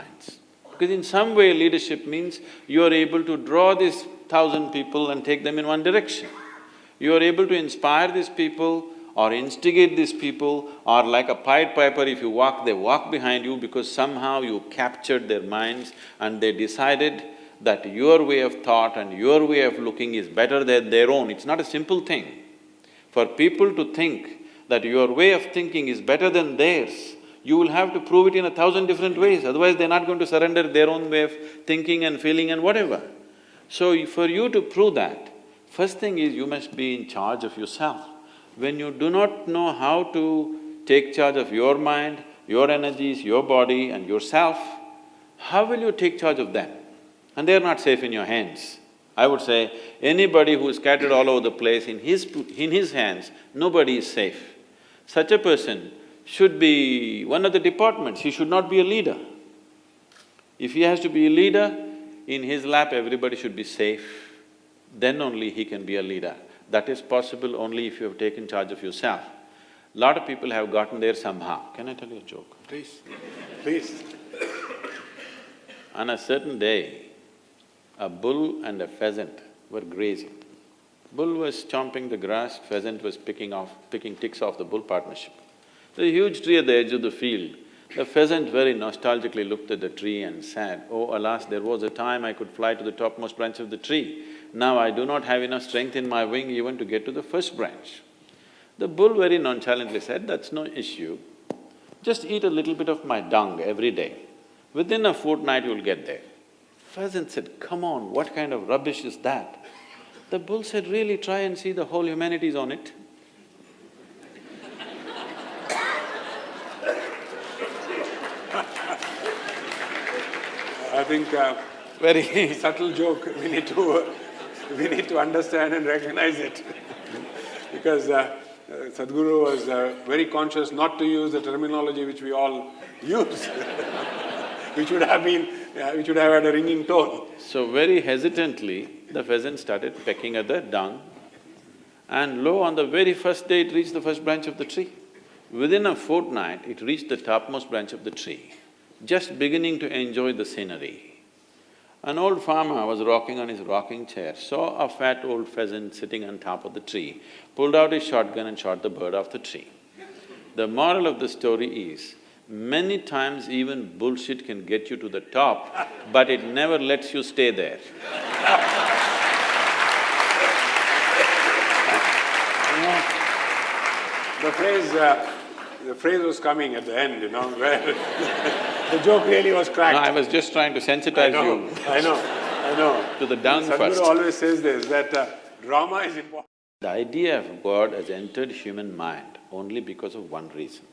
minds. Because in some way leadership means you are able to draw these 1,000 people and take them in one direction. You are able to inspire these people or instigate these people, or like a Pied Piper, if you walk, they walk behind you because somehow you captured their minds and they decided that your way of thought and your way of looking is better than their own. It's not a simple thing. For people to think that your way of thinking is better than theirs, you will have to prove it in 1,000 different ways, otherwise they're not going to surrender their own way of thinking and feeling and whatever. So for you to prove that, first thing is you must be in charge of yourself. When you do not know how to take charge of your mind, your energies, your body and yourself, how will you take charge of them? And they're not safe in your hands. I would say, anybody who is scattered all over the place, in his hands, nobody is safe. Such a person should be one of the departments, he should not be a leader. If he has to be a leader, in his lap everybody should be safe, then only he can be a leader. That is possible only if you have taken charge of yourself. Lot of people have gotten there somehow. Can I tell you a joke? Please, please. On a certain day, a bull and a pheasant were grazing. Bull was chomping the grass, pheasant was picking ticks off the bull partnership. There's a huge tree at the edge of the field. The pheasant very nostalgically looked at the tree and said, "Oh, alas, there was a time I could fly to the topmost branch of the tree. Now I do not have enough strength in my wing even to get to the first branch." The bull very nonchalantly said, "That's no issue. Just eat a little bit of my dung every day. Within a fortnight you'll get there." Pheasant said, "Come on, what kind of rubbish is that?" The bull said, "Really, try and see, the whole humanity is on it." I think Very subtle joke, we need to understand and recognize it. Because Sadhguru was very conscious not to use the terminology which we all use, which would have had a ringing tone. So very hesitantly, the pheasant started pecking at the dung, and lo, on the very first day it reached the first branch of the tree. Within a fortnight, it reached the topmost branch of the tree, just beginning to enjoy the scenery. An old farmer was rocking on his rocking chair, saw a fat old pheasant sitting on top of the tree, pulled out his shotgun and shot the bird off the tree. The moral of the story is, many times even bullshit can get you to the top, but it never lets you stay there. The phrase was coming at the end, where the joke really was cracked. No, I was just trying to sensitize you. I know. To the dung Sadhguru first. always says this, that drama is important. The idea of God has entered human mind only because of one reason.